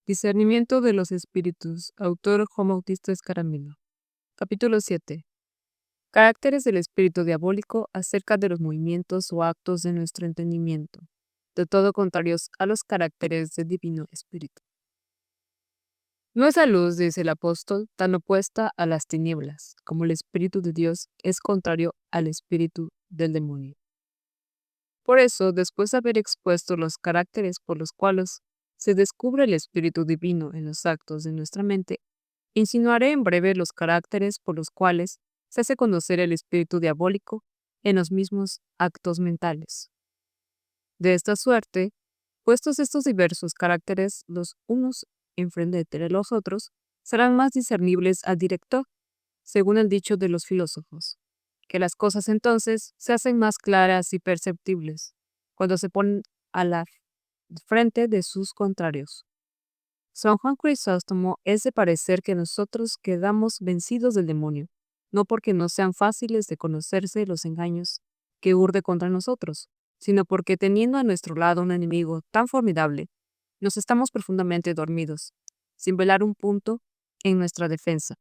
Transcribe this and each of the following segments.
Discernimiento de los espíritus. Autor Juan Bautista Escaramillo. Capítulo 7. Caracteres del espíritu diabólico acerca de los movimientos o actos de nuestro entendimiento, de todo contrarios a los caracteres del divino espíritu. No es la luz, dice el apóstol, tan opuesta a las tinieblas, como el espíritu de Dios es contrario al espíritu del demonio. Por eso, después de haber expuesto los caracteres por los cuales se descubre el espíritu divino en los actos de nuestra mente, insinuaré en breve los caracteres por los cuales se hace conocer el espíritu diabólico en los mismos actos mentales. De esta suerte, puestos estos diversos caracteres los unos enfrente de los otros, serán más discernibles al director, según el dicho de los filósofos, que las cosas entonces se hacen más claras y perceptibles cuando se ponen a la frente de sus contrarios. San Juan Crisóstomo es de parecer que nosotros quedamos vencidos del demonio, no porque no sean fáciles de conocerse los engaños que urde contra nosotros, sino porque teniendo a nuestro lado un enemigo tan formidable, nos estamos profundamente dormidos, sin velar un punto en nuestra defensa.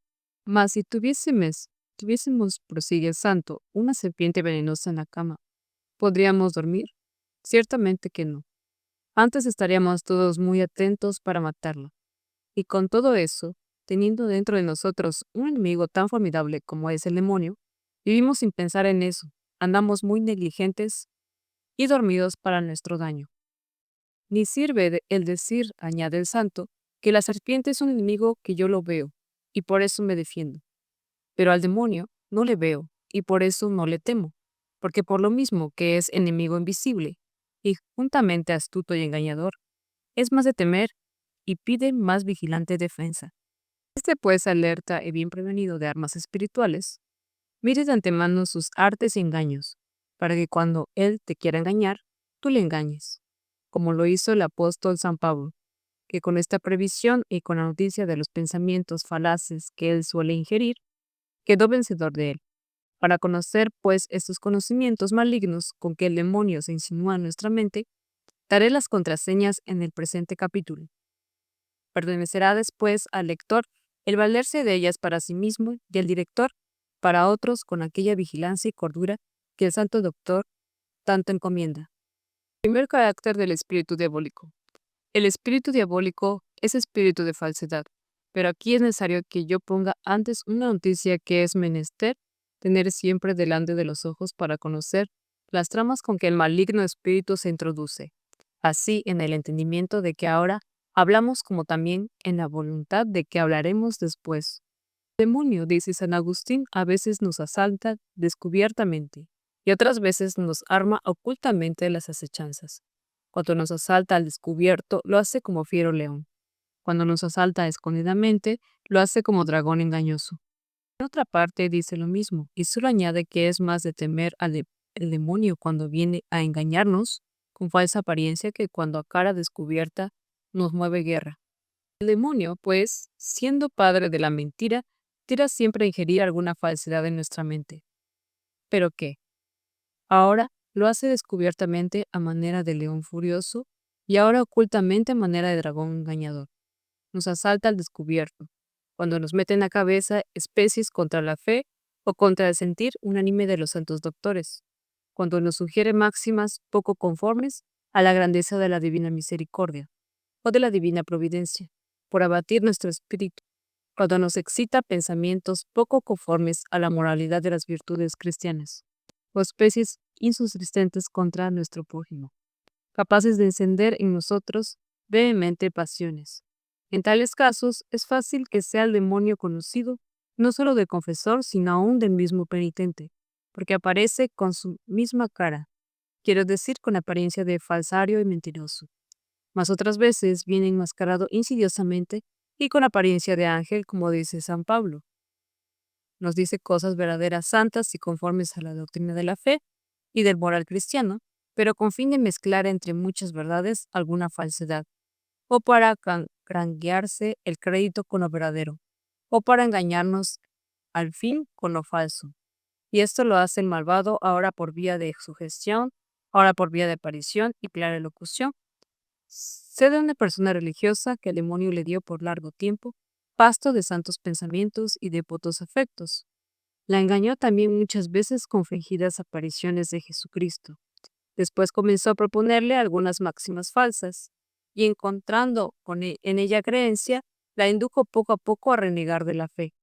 Mas si tuviésemos, prosigue el santo, una serpiente venenosa en la cama, ¿podríamos dormir? Ciertamente que no. Antes estaríamos todos muy atentos para matarla. Y con todo eso, teniendo dentro de nosotros un enemigo tan formidable como es el demonio, vivimos sin pensar en eso, andamos muy negligentes y dormidos para nuestro daño. Ni sirve el decir, añade el santo, que la serpiente es un enemigo que yo lo veo, y por eso me defiendo. Pero al demonio no le veo, y por eso no le temo, porque por lo mismo que es enemigo invisible, y juntamente astuto y engañador, es más de temer y pide más vigilante defensa. Este pues alerta y bien prevenido de armas espirituales, mire de antemano sus artes y engaños, para que cuando él te quiera engañar, tú le engañes, como lo hizo el apóstol San Pablo, que con esta previsión y con la noticia de los pensamientos falaces que él suele ingerir, quedó vencedor de él. Para conocer, pues, estos conocimientos malignos con que el demonio se insinúa en nuestra mente, daré las contraseñas en el presente capítulo. Pertenecerá después al lector el valerse de ellas para sí mismo y al director para otros con aquella vigilancia y cordura que el santo doctor tanto encomienda. Primer carácter del espíritu diabólico. El espíritu diabólico es espíritu de falsedad, pero aquí es necesario que yo ponga antes una noticia que es menester tener siempre delante de los ojos para conocer las tramas con que el maligno espíritu se introduce, así en el entendimiento de que ahora hablamos como también en la voluntad de que hablaremos después. El demonio, dice San Agustín, a veces nos asalta descubiertamente y otras veces nos arma ocultamente las acechanzas. Cuando nos asalta al descubierto, lo hace como fiero león. Cuando nos asalta escondidamente, lo hace como dragón engañoso. En otra parte dice lo mismo, y solo añade que es más de temer el demonio cuando viene a engañarnos con falsa apariencia que cuando a cara descubierta nos mueve guerra. El demonio, pues, siendo padre de la mentira, tira siempre a ingerir alguna falsedad en nuestra mente. ¿Pero qué? Ahora lo hace descubiertamente a manera de león furioso y ahora ocultamente a manera de dragón engañador. Nos asalta al descubierto, cuando nos mete en la cabeza especies contra la fe o contra el sentir unánime de los santos doctores, cuando nos sugiere máximas poco conformes a la grandeza de la divina misericordia o de la divina providencia, por abatir nuestro espíritu, cuando nos excita pensamientos poco conformes a la moralidad de las virtudes cristianas, o especies insustentes contra nuestro prójimo, capaces de encender en nosotros vehemente pasiones. En tales casos, es fácil que sea el demonio conocido, no solo del confesor, sino aún del mismo penitente, porque aparece con su misma cara, quiero decir con apariencia de falsario y mentiroso. Mas otras veces viene enmascarado insidiosamente y con apariencia de ángel, como dice San Pablo. Nos dice cosas verdaderas, santas y conformes a la doctrina de la fe y del moral cristiano, pero con fin de mezclar entre muchas verdades alguna falsedad, o para granjearse el crédito con lo verdadero, o para engañarnos al fin con lo falso. Y esto lo hace el malvado ahora por vía de sugestión, ahora por vía de aparición y clara elocución, Sé de una persona religiosa que el demonio le dio por largo tiempo pasto de santos pensamientos y devotos afectos. La engañó también muchas veces con fingidas apariciones de Jesucristo. Después comenzó a proponerle algunas máximas falsas, y encontrando en ella creencia, la indujo poco a poco a renegar de la fe.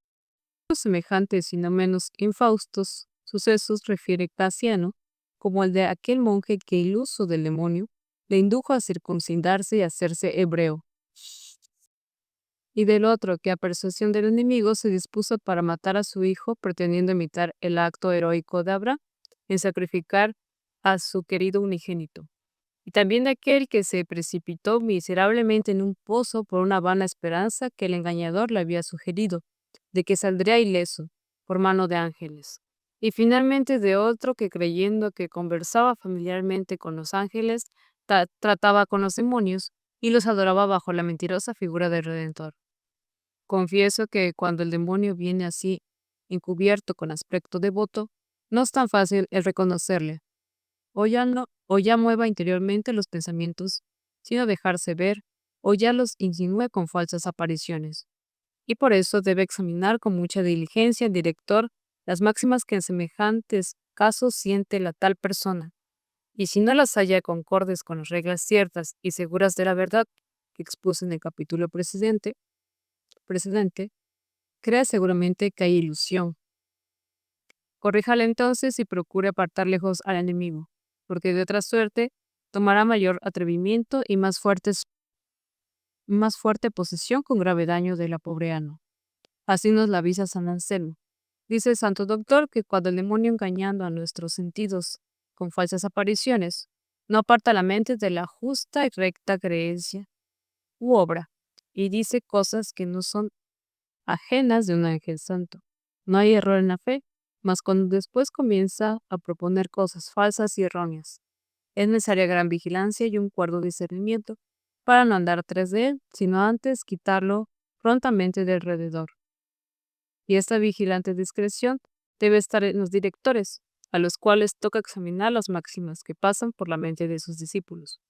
Los semejantes y no menos infaustos sucesos refiere Casiano, como el de aquel monje que, iluso del demonio, le indujo a circuncidarse y hacerse hebreo, y del otro que a persuasión del enemigo se dispuso para matar a su hijo, pretendiendo imitar el acto heroico de Abraham en sacrificar a su querido unigénito. Y también de aquel que se precipitó miserablemente en un pozo por una vana esperanza que el engañador le había sugerido, de que saldría ileso por mano de ángeles. Y finalmente de otro que, creyendo que conversaba familiarmente con los ángeles, trataba con los demonios y los adoraba bajo la mentirosa figura del Redentor. Confieso que cuando el demonio viene así, encubierto con aspecto devoto, no es tan fácil el reconocerle, o ya mueva interiormente los pensamientos, sino dejarse ver, o ya los insinúe con falsas apariciones. Y por eso debe examinar con mucha diligencia el director las máximas que en semejantes casos siente la tal persona, y si no las halla concordes con las reglas ciertas y seguras de la verdad que expuse en el capítulo precedente, crea seguramente que hay ilusión. Corríjale entonces y procure apartar lejos al enemigo, porque de otra suerte tomará mayor atrevimiento y más fuerte posesión con grave daño de la pobre alma. Así nos la avisa San Anselmo. Dice el santo doctor que cuando el demonio, engañando a nuestros sentidos con falsas apariciones, no aparta la mente de la justa y recta creencia u obra, y dice cosas que no son ajenas de un ángel santo. No hay error en la fe, mas cuando después comienza a proponer cosas falsas y erróneas, es necesaria gran vigilancia y un cuerdo discernimiento para no andar tras de él, sino antes quitarlo prontamente de alrededor. Y esta vigilante discreción debe estar en los directores, a los cuales toca examinar las máximas que pasan por la mente de sus discípulos,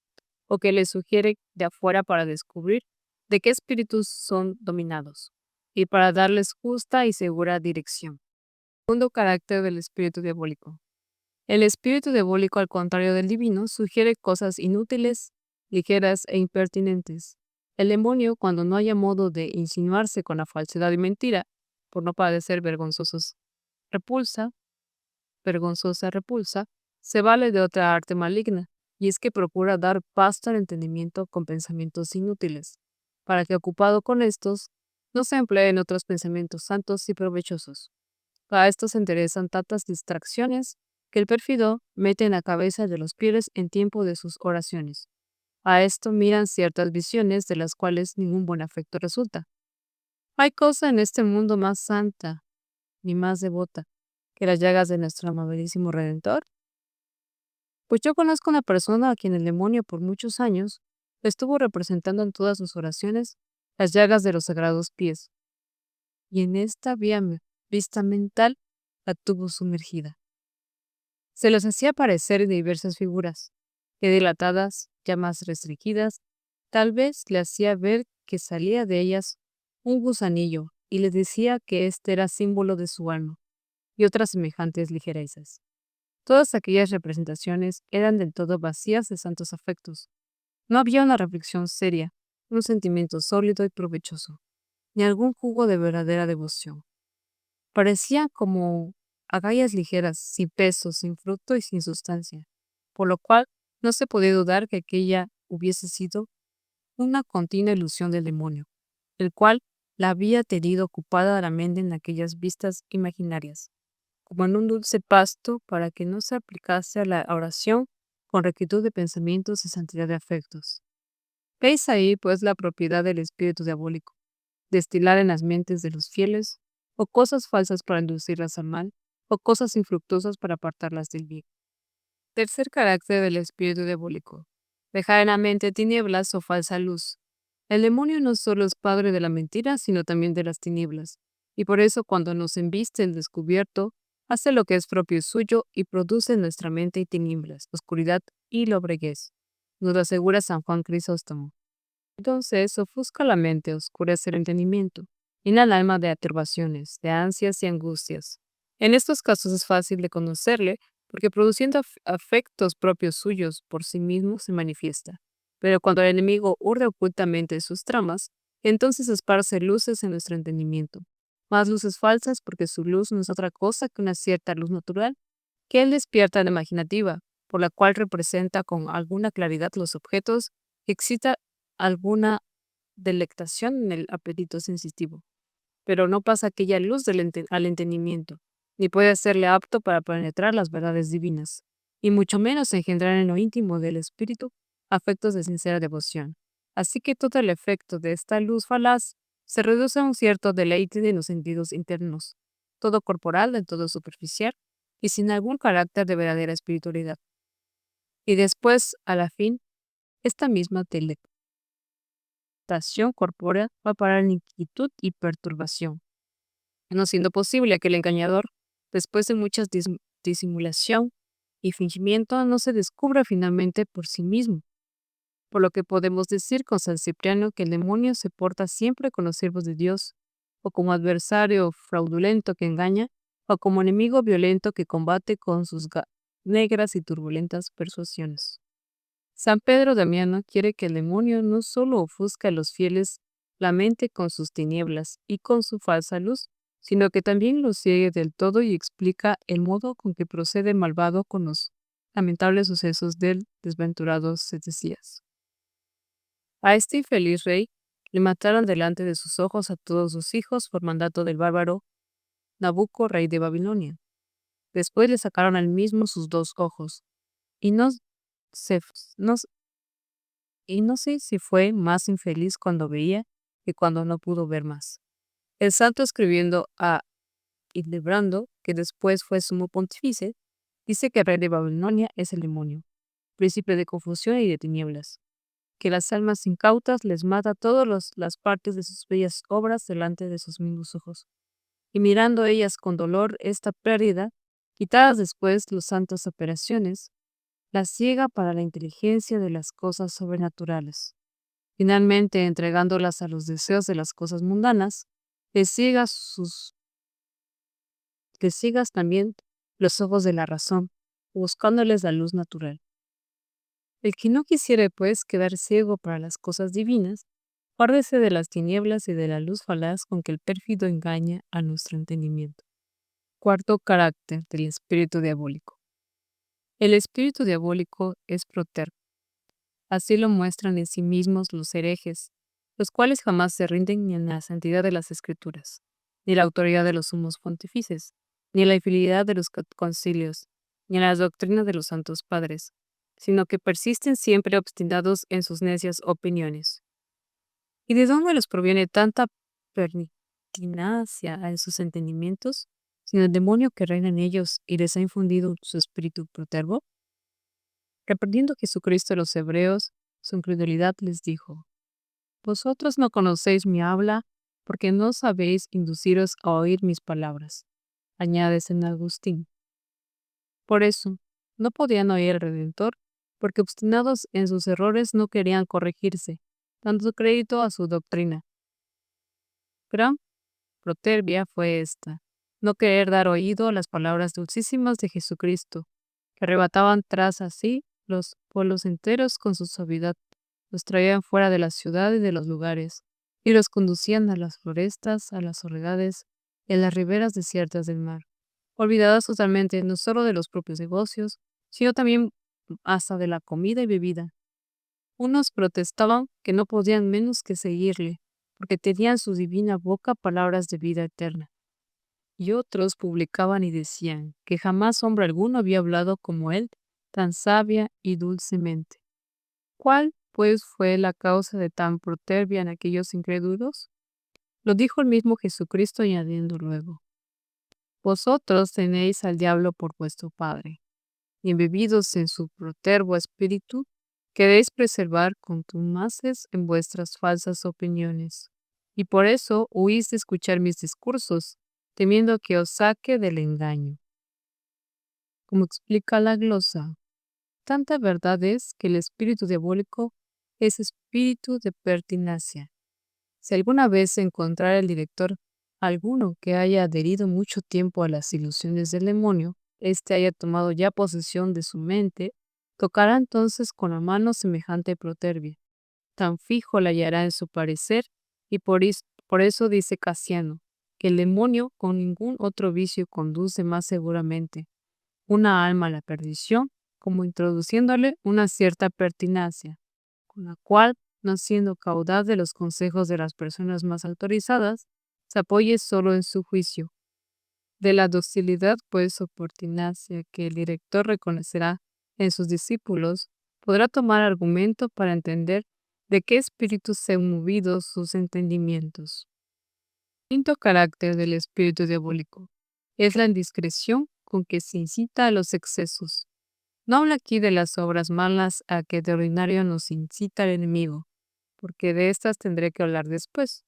o que les sugiere de afuera para descubrir de qué espíritus son dominados, y para darles justa y segura dirección. Segundo carácter del espíritu diabólico. El espíritu diabólico, al contrario del divino, sugiere cosas inútiles, ligeras e impertinentes. El demonio, cuando no haya modo de insinuarse con la falsedad y mentira, por no padecer vergonzosa repulsa, se vale de otra arte maligna, y es que procura dar pasto al entendimiento con pensamientos inútiles, para que, ocupado con estos, no se emplee en otros pensamientos santos y provechosos. Para esto se interesan tantas distracciones que el pérfido mete en la cabeza de los fieles en tiempo de sus oraciones. A esto miran ciertas visiones de las cuales ningún buen afecto resulta. ¿Hay cosa en este mundo más santa ni más devota que las llagas de nuestro amabilísimo Redentor? Pues yo conozco una persona a quien el demonio por muchos años estuvo representando en todas sus oraciones las llagas de los sagrados pies, y en esta vista mental la tuvo sumergida. Se los hacía aparecer en diversas figuras, que dilatadas, ya más restringidas, tal vez le hacía ver que salía de ellas un gusanillo y le decía que este era símbolo de su alma, y otras semejantes ligerezas. Todas aquellas representaciones eran del todo vacías de santos afectos. No había una reflexión seria, un sentimiento sólido y provechoso, ni algún jugo de verdadera devoción. Parecía como agallas ligeras, sin peso, sin fruto y sin sustancia, por lo cual no se podía dudar que aquella hubiese sido una continua ilusión del demonio, el cual la había tenido ocupada la mente en aquellas vistas imaginarias, como en un dulce pasto, para que no se aplicase a la oración con rectitud de pensamientos y santidad de afectos. Veis ahí, pues, la propiedad del espíritu diabólico, destilar en las mentes de los fieles, o cosas falsas para inducirlas al mal, o cosas infructuosas para apartarlas del bien. Tercer carácter del espíritu diabólico. Dejar en la mente tinieblas o falsa luz. El demonio no solo es padre de la mentira, sino también de las tinieblas, y por eso cuando nos embiste el descubierto, hace lo que es propio suyo y produce en nuestra mente tinieblas, oscuridad y lobreguez. nos lo asegura San Juan Crisóstomo. Entonces ofusca la mente, oscurece el entendimiento, llena el alma de turbaciones, de ansias y angustias. En estos casos es fácil de conocerle, porque produciendo afectos propios suyos por sí mismo se manifiesta. Pero cuando el enemigo urde ocultamente sus tramas, entonces esparce luces en nuestro entendimiento, más luces falsas porque su luz no es otra cosa que una cierta luz natural que él despierta la imaginativa, por la cual representa con alguna claridad los objetos y excita alguna delectación en el apetito sensitivo, pero no pasa aquella luz al entendimiento, ni puede hacerle apto para penetrar las verdades divinas, y mucho menos engendrar en lo íntimo del espíritu afectos de sincera devoción. Así que todo el efecto de esta luz falaz se reduce a un cierto deleite de los sentidos internos, todo corporal, en todo superficial, y sin algún carácter de verdadera espiritualidad. Y después, a la fin, esta misma delectación corpórea va a parar en inquietud y perturbación, no siendo posible que el engañador, después de mucha disimulación y fingimiento, no se descubra finalmente por sí mismo. Por lo que podemos decir con San Cipriano que el demonio se porta siempre con los siervos de Dios, o como adversario fraudulento que engaña, o como enemigo violento que combate con sus negras y turbulentas persuasiones. San Pedro Damiano quiere que el demonio no solo ofusca a los fieles la mente con sus tinieblas y con su falsa luz, sino que también los ciegue del todo y explica el modo con que procede el malvado con los lamentables sucesos del desventurado Sedecías. A este infeliz rey le mataron delante de sus ojos a todos sus hijos por mandato del bárbaro Nabucco, rey de Babilonia. Después le sacaron al mismo sus 2 ojos, y se, no, y no sé si fue más infeliz cuando veía que cuando no pudo ver más. El santo, escribiendo a Hildebrando, que después fue sumo pontífice, dice que el rey de Babilonia es el demonio, príncipe de confusión y de tinieblas, que las almas incautas les mata todas las partes de sus bellas obras delante de sus mismos ojos, y mirando ellas con dolor esta pérdida, quitadas después las santas operaciones, las ciega para la inteligencia de las cosas sobrenaturales. Finalmente, entregándolas a los deseos de las cosas mundanas, les ciegas también los ojos de la razón, buscándoles la luz natural. El que no quisiere, pues, quedar ciego para las cosas divinas, guárdese de las tinieblas y de la luz falaz con que el pérfido engaña a nuestro entendimiento. Cuarto carácter del espíritu diabólico. El espíritu diabólico es protervo. Así lo muestran en sí mismos los herejes, los cuales jamás se rinden ni en la santidad de las escrituras, ni la autoridad de los sumos pontífices, ni en la fidelidad de los concilios, ni en las doctrinas de los santos padres, sino que persisten siempre obstinados en sus necias opiniones. ¿Y de dónde les proviene tanta pertinacia en sus entendimientos, sino el demonio que reina en ellos y les ha infundido su espíritu protervo? Reprendiendo Jesucristo a los hebreos, su incredulidad les dijo: Vosotros no conocéis mi habla, porque no sabéis induciros a oír mis palabras. Añade San Agustín. Por eso, no podían oír al Redentor, porque obstinados en sus errores no querían corregirse, dando crédito a su doctrina. Gran protervia fue esta, no querer dar oído a las palabras dulcísimas de Jesucristo, que arrebataban tras así los pueblos enteros con su suavidad, los traían fuera de la ciudad y de los lugares, y los conducían a las florestas, a las soledades y a las riberas desiertas del mar, olvidadas totalmente no solo de los propios negocios, sino también hasta de la comida y bebida. Unos protestaban que no podían menos que seguirle, porque tenían en su divina boca palabras de vida eterna. Y otros publicaban y decían que jamás hombre alguno había hablado como él, tan sabia y dulcemente. ¿Cuál, pues, fue la causa de tan protervia en aquellos incrédulos? Lo dijo el mismo Jesucristo, añadiendo luego: Vosotros tenéis al diablo por vuestro padre, y embebidos en su protervo espíritu, queréis preservar contumaces en vuestras falsas opiniones, y por eso huís de escuchar mis discursos, temiendo que os saque del engaño. Como explica la glosa, tanta verdad es que el espíritu diabólico es espíritu de pertinacia. Si alguna vez encontrara el director alguno que haya adherido mucho tiempo a las ilusiones del demonio, éste haya tomado ya posesión de su mente, tocará entonces con la mano semejante proverbio. Tan fijo la hallará en su parecer, y por eso dice Casiano, que el demonio con ningún otro vicio conduce más seguramente una alma a la perdición, como introduciéndole una cierta pertinacia, con la cual, no siendo caudal de los consejos de las personas más autorizadas, se apoye solo en su juicio. De la docilidad, pues, o pertinacia que el director reconocerá en sus discípulos, podrá tomar argumento para entender de qué espíritus se han movido sus entendimientos. Quinto carácter del espíritu diabólico es la indiscreción con que se incita a los excesos. No habla aquí de las obras malas a que de ordinario nos incita el enemigo, porque de estas tendré que hablar después.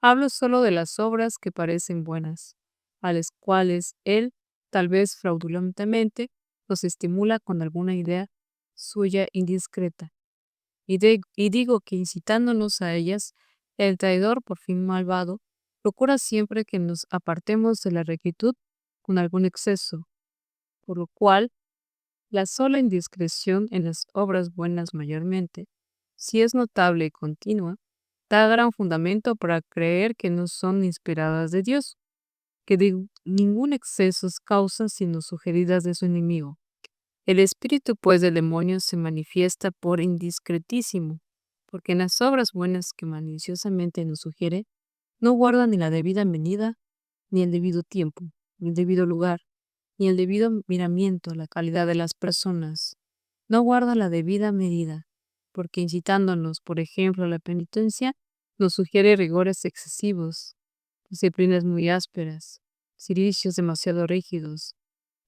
Hablo solo de las obras que parecen buenas, a las cuales él, tal vez fraudulentamente, nos estimula con alguna idea suya indiscreta. Y digo que incitándonos a ellas, el traidor, por fin malvado, procura siempre que nos apartemos de la rectitud con algún exceso, por lo cual la sola indiscreción en las obras buenas mayormente, si es notable y continua, da gran fundamento para creer que no son inspiradas de Dios, que ningún exceso es causa sino sugeridas de su enemigo. El espíritu, pues, del demonio se manifiesta por indiscretísimo, porque en las obras buenas que maliciosamente nos sugiere, no guarda ni la debida medida, ni el debido tiempo, ni el debido lugar, ni el debido miramiento a la calidad de las personas. No guarda la debida medida, porque incitándonos, por ejemplo, a la penitencia, nos sugiere rigores excesivos, disciplinas muy ásperas, cilicios demasiado rígidos,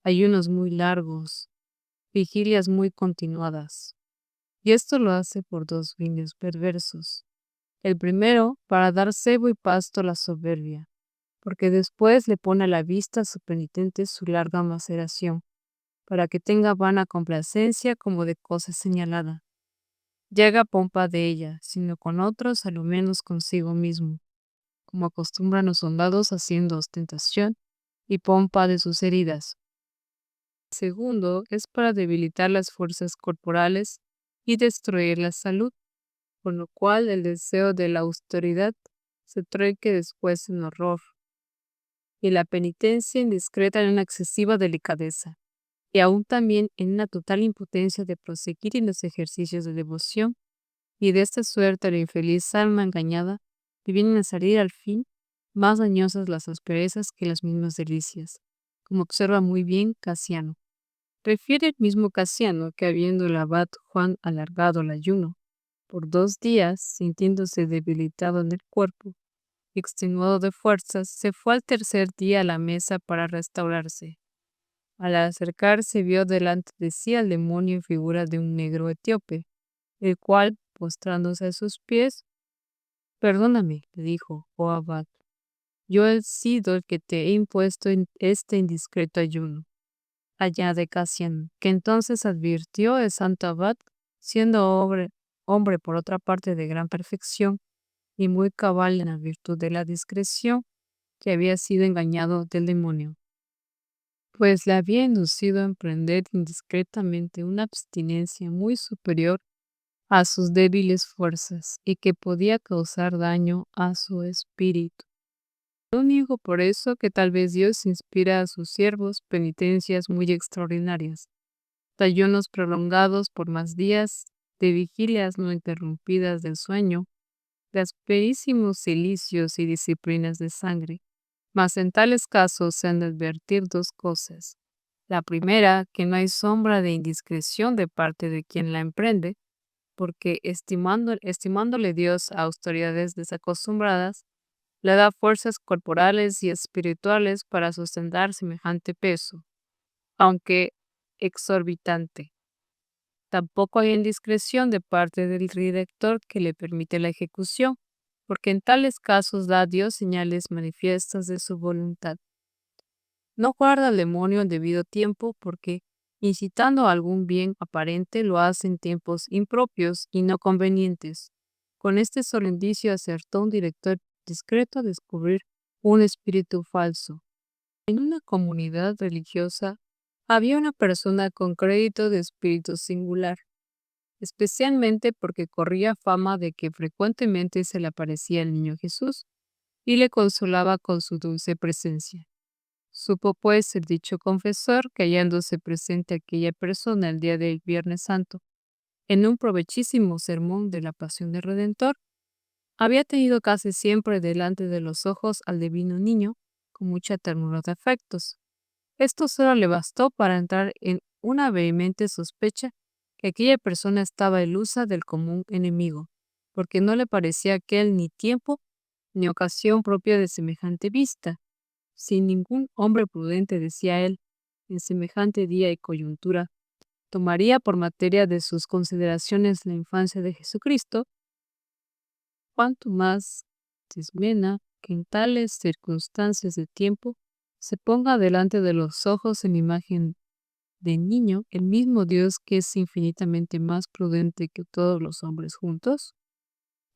ayunos muy largos, vigilias muy continuadas. Y esto lo hace por dos fines perversos. El primero, para dar cebo y pasto a la soberbia, porque después le pone a la vista a su penitente su larga maceración, para que tenga vana complacencia como de cosa señalada. Llega pompa de ella, sino con otros, a lo menos consigo mismo, como acostumbran los soldados haciendo ostentación y pompa de sus heridas. Segundo, es para debilitar las fuerzas corporales y destruir la salud, con lo cual el deseo de la austeridad se trueque después en horror, y la penitencia indiscreta en una excesiva delicadeza, y aún también en una total impotencia de proseguir en los ejercicios de devoción, y de esta suerte la infeliz alma engañada le vienen a salir al fin más dañosas las asperezas que las mismas delicias, como observa muy bien Casiano. Refiere el mismo Casiano que habiendo el abad Juan alargado el ayuno por 2 días, sintiéndose debilitado en el cuerpo y extenuado de fuerzas, se fue al tercer día a la mesa para restaurarse. Al acercarse vio delante de sí al demonio en figura de un negro etíope, el cual, postrándose a sus pies, «Perdóname», le dijo, «oh abad, yo he sido el que te he impuesto en este indiscreto ayuno». Añade Casiano, que entonces advirtió el santo abad, siendo hombre por otra parte de gran perfección y muy cabal en la virtud de la discreción, que había sido engañado del demonio, pues le había inducido a emprender indiscretamente una abstinencia muy superior a sus débiles fuerzas y que podía causar daño a su espíritu. No niego por eso que tal vez Dios inspira a sus siervos penitencias muy extraordinarias, de ayunos prolongados por más días, de vigilias no interrumpidas del sueño, de asperísimos cilicios y disciplinas de sangre. Mas en tales casos se han de advertir dos cosas. La primera, que no hay sombra de indiscreción de parte de quien la emprende, porque estimándole Dios a autoridades desacostumbradas, le da fuerzas corporales y espirituales para sustentar semejante peso, aunque exorbitante. Tampoco hay indiscreción de parte del director que le permite la ejecución, porque en tales casos da a Dios señales manifiestas de su voluntad. No guarda al demonio en debido tiempo, porque incitando a algún bien aparente, lo hace en tiempos impropios y no convenientes. Con este solo indicio acertó un director discreto a descubrir un espíritu falso. En una comunidad religiosa había una persona con crédito de espíritu singular, especialmente porque corría fama de que frecuentemente se le aparecía el niño Jesús y le consolaba con su dulce presencia. Supo pues el dicho confesor que hallándose presente aquella persona el día del Viernes Santo, en un provechísimo sermón de la Pasión del Redentor, había tenido casi siempre delante de los ojos al divino niño con mucha ternura de afectos. Esto solo le bastó para entrar en una vehemente sospecha que aquella persona estaba ilusa del común enemigo, porque no le parecía aquel ni tiempo ni ocasión propia de semejante vista. Si ningún hombre prudente, decía él, en semejante día y coyuntura, tomaría por materia de sus consideraciones la infancia de Jesucristo, cuanto más desmena que en tales circunstancias de tiempo se ponga delante de los ojos en imagen de niño el mismo Dios que es infinitamente más prudente que todos los hombres juntos.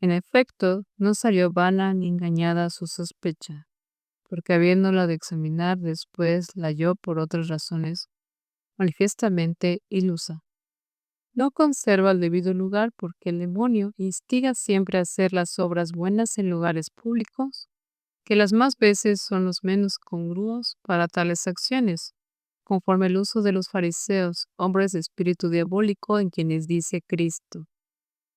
En efecto, no salió vana ni engañada su sospecha, porque habiéndola de examinar después la halló por otras razones manifiestamente ilusa. No conserva el debido lugar porque el demonio instiga siempre a hacer las obras buenas en lugares públicos, que las más veces son los menos congruos para tales acciones, conforme el uso de los fariseos, hombres de espíritu diabólico en quienes dice Cristo.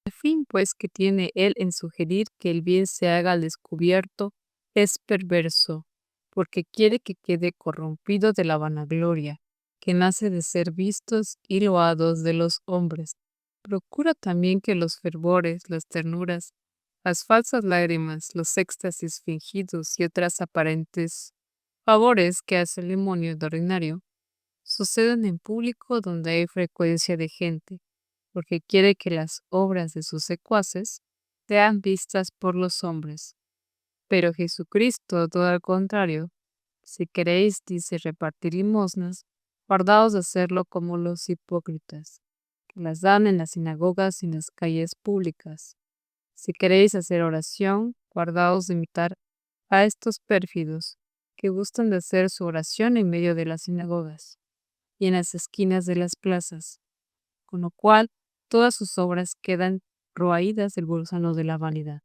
El fin, pues, que tiene él en sugerir que el bien se haga al descubierto es perverso, porque quiere que quede corrompido de la vanagloria, que nace de ser vistos y loados de los hombres. Procura también que los fervores, las ternuras, las falsas lágrimas, los éxtasis fingidos y otras aparentes favores que hace el demonio de ordinario sucedan en público donde hay frecuencia de gente, porque quiere que las obras de sus secuaces sean vistas por los hombres. Pero Jesucristo, todo al contrario, si queréis, dice, repartir limosnas, guardaos de hacerlo como los hipócritas, que las dan en las sinagogas y en las calles públicas. Si queréis hacer oración, guardaos de imitar a estos pérfidos, que gustan de hacer su oración en medio de las sinagogas y en las esquinas de las plazas, con lo cual todas sus obras quedan roídas del gusano de la vanidad.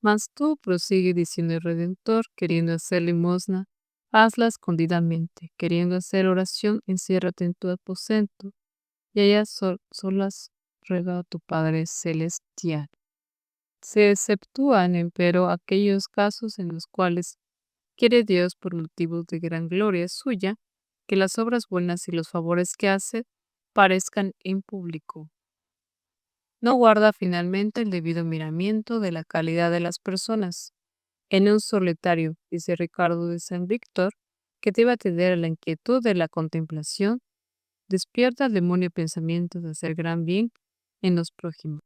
Mas tú, prosigue diciendo el Redentor, queriendo hacer limosna, hazla escondidamente, queriendo hacer oración, enciérrate en tu aposento, y allá solas ruega a tu Padre Celestial. Se exceptúan, empero, aquellos casos en los cuales quiere Dios, por motivos de gran gloria suya, que las obras buenas y los favores que hace parezcan en público. No guarda finalmente el debido miramiento de la calidad de las personas. En un solitario, dice Ricardo de San Víctor, que debe atender a la inquietud de la contemplación, despierta el demonio pensamiento de hacer gran bien en los prójimos.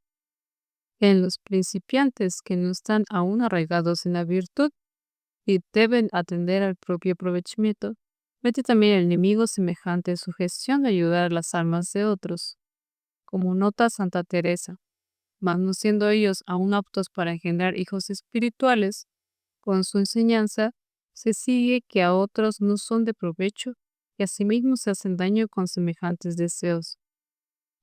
En los principiantes que no están aún arraigados en la virtud y deben atender al propio aprovechamiento, mete también el enemigo semejante sugestión de ayudar a las almas de otros, como nota Santa Teresa, mas no siendo ellos aún aptos para engendrar hijos espirituales, con su enseñanza se sigue que a otros no son de provecho y asimismo se hacen daño con semejantes deseos,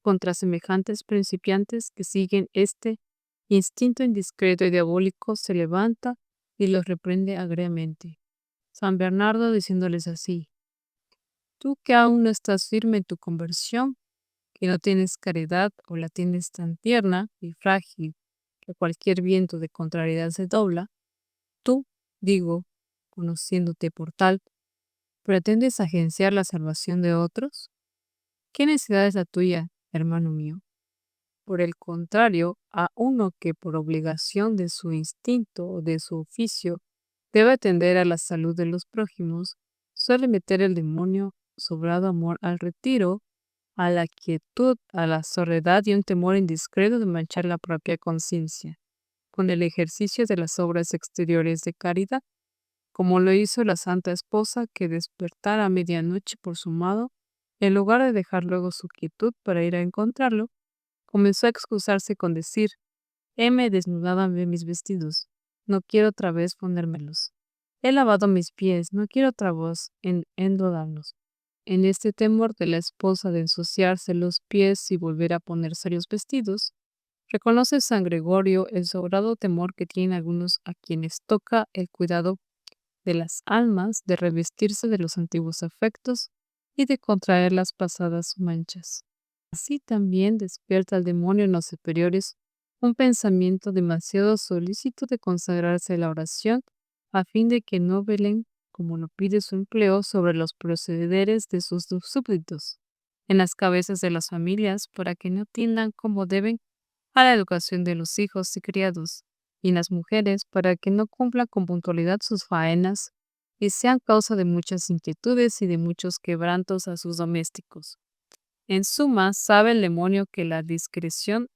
contra semejantes principiantes que siguen este instinto indiscreto y diabólico se levanta y los reprende agriamente. San Bernardo diciéndoles así: tú que aún no estás firme en tu conversión, que no tienes caridad o la tienes tan tierna y frágil que cualquier viento de contrariedad se dobla, tú, digo, conociéndote por tal, ¿pretendes agenciar la salvación de otros? ¿Qué necesidad es la tuya, hermano mío? Por el contrario, a uno que por obligación de su instinto o de su oficio debe atender a la salud de los prójimos, suele meter el demonio sobrado amor al retiro, a la quietud, a la soledad y un temor indiscreto de manchar la propia conciencia, con el ejercicio de las obras exteriores de caridad, como lo hizo la Santa Esposa que despertara a medianoche por su amado En lugar de dejar luego su quietud para ir a encontrarlo, comenzó a excusarse con decir: heme desnudado de mis vestidos, no quiero otra vez ponérmelos. He lavado mis pies, no quiero otra vez endodármelos. En este temor de la esposa de ensuciarse los pies y volver a ponerse los vestidos, reconoce San Gregorio el sobrado temor que tienen algunos a quienes toca el cuidado de las almas de revestirse de los antiguos afectos y de contraer las pasadas manchas. Así también despierta el demonio en los superiores un pensamiento demasiado solícito de consagrarse a la oración a fin de que no velen, como lo pide su empleo, sobre los procederes de sus súbditos en las cabezas de las familias para que no tiendan como deben a la educación de los hijos y criados, y en las mujeres para que no cumplan con puntualidad sus faenas y sean causa de muchas inquietudes y de muchos quebrantos a sus domésticos. En suma, sabe el demonio que la discreción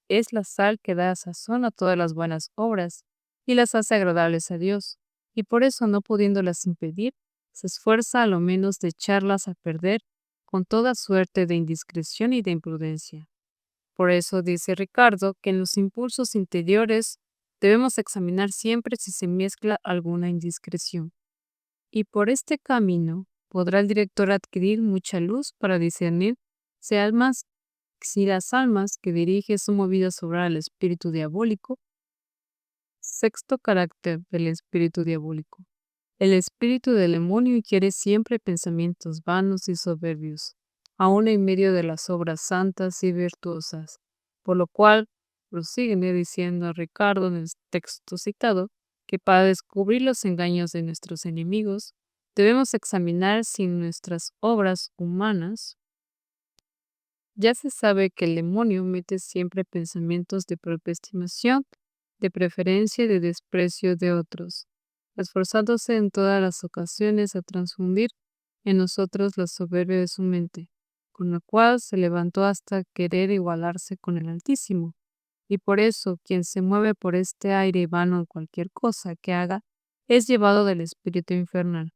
es la sal que da sazón a todas las buenas obras y las hace agradables a Dios, y por eso, no pudiéndolas impedir, se esfuerza a lo menos de echarlas a perder con toda suerte de indiscreción y de imprudencia. Por eso dice Ricardo que en los impulsos interiores debemos examinar siempre si se mezcla alguna indiscreción. Y por este camino podrá el director adquirir mucha luz para discernir si si las almas que dirige son movidas a obrar al espíritu diabólico. Sexto carácter del espíritu diabólico. El espíritu del demonio quiere siempre pensamientos vanos y soberbios, aun en medio de las obras santas y virtuosas, por lo cual prosigue diciendo a Ricardo en el texto citado que para descubrir los engaños de nuestros enemigos debemos examinar si en nuestras obras humanas ya se sabe que el demonio mete siempre pensamientos de propia estimación, de preferencia y de desprecio de otros, esforzándose en todas las ocasiones a transfundir en nosotros la soberbia de su mente, con la cual se levantó hasta querer igualarse con el Altísimo. Y por eso, quien se mueve por este aire vano en cualquier cosa que haga, es llevado del espíritu infernal.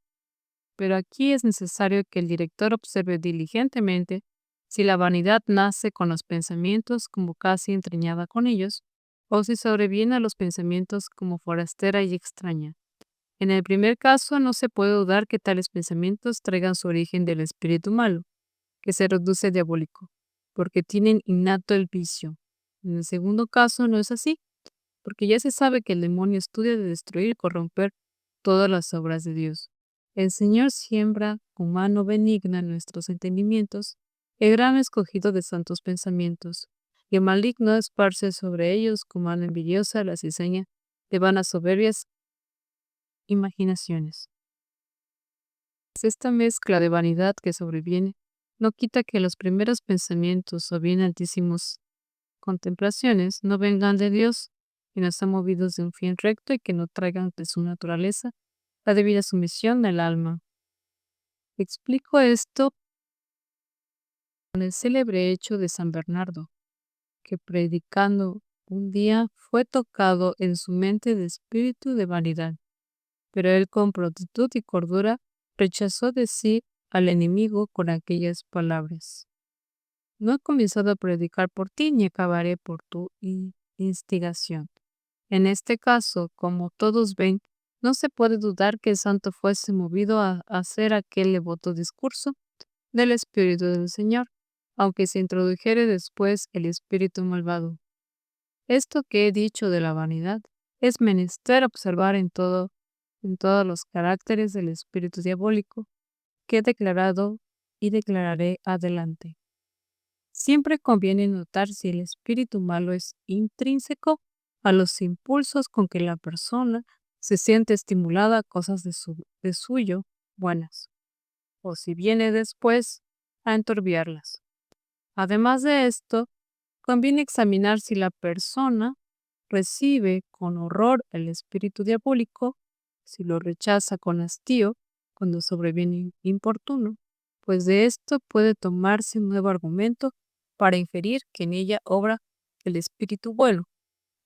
Pero aquí es necesario que el director observe diligentemente si la vanidad nace con los pensamientos como casi entreñada con ellos, o si sobreviene a los pensamientos como forastera y extraña. En el primer caso, no se puede dudar que tales pensamientos traigan su origen del espíritu malo, que se reduce diabólico, porque tienen innato el vicio. En el segundo caso, no es así, porque ya se sabe que el demonio estudia de destruir y corromper todas las obras de Dios. El Señor siembra con mano benigna en nuestros entendimientos el gran escogido de santos pensamientos, y el maligno esparce sobre ellos con mano envidiosa la cizaña de vanas soberbias imaginaciones. Esta mezcla de vanidad que sobreviene no quita que los primeros pensamientos o bien altísimos contemplaciones no vengan de Dios, y no están movidos de un fin recto y que no traigan de su naturaleza la debida sumisión del alma. Explico esto con el célebre hecho de San Bernardo, que predicando un día fue tocado en su mente de espíritu de vanidad, pero él con prontitud y cordura rechazó de sí al enemigo con aquellas palabras: no he comenzado a predicar por ti ni acabaré por tu instigación. En este caso, como todos ven, no se puede dudar que el santo fuese movido a hacer aquel devoto discurso del Espíritu del Señor, aunque se introdujere después el espíritu malvado. Esto que he dicho de la vanidad es menester observar en todos los caracteres del espíritu diabólico que he declarado y declararé adelante. Siempre conviene notar si el espíritu malo es intrínseco a los impulsos con que la persona se siente estimulada a cosas de suyo buenas, o si viene después a enturbiarlas. Además de esto, conviene examinar si la persona recibe con horror el espíritu diabólico, si lo rechaza con hastío cuando sobreviene importuno, pues de esto puede tomarse un nuevo argumento para inferir que en ella obra el espíritu bueno,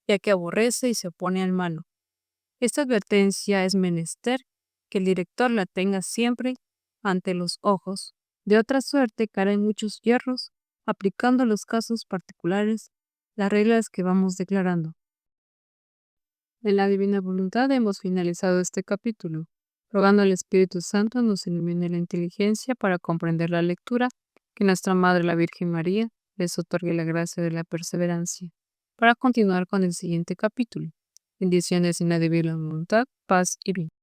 ya que aborrece y se opone al malo. Esta advertencia es menester que el director la tenga siempre ante los ojos, De otra suerte, caerán muchos hierros, aplicando a los casos particulares las reglas que vamos declarando. En la divina voluntad hemos finalizado este capítulo, rogando al Espíritu Santo nos ilumine la inteligencia para comprender la lectura, que nuestra Madre la Virgen María les otorgue la gracia de la perseverancia, para continuar con el siguiente capítulo. Bendiciones en la divina voluntad, paz y bien.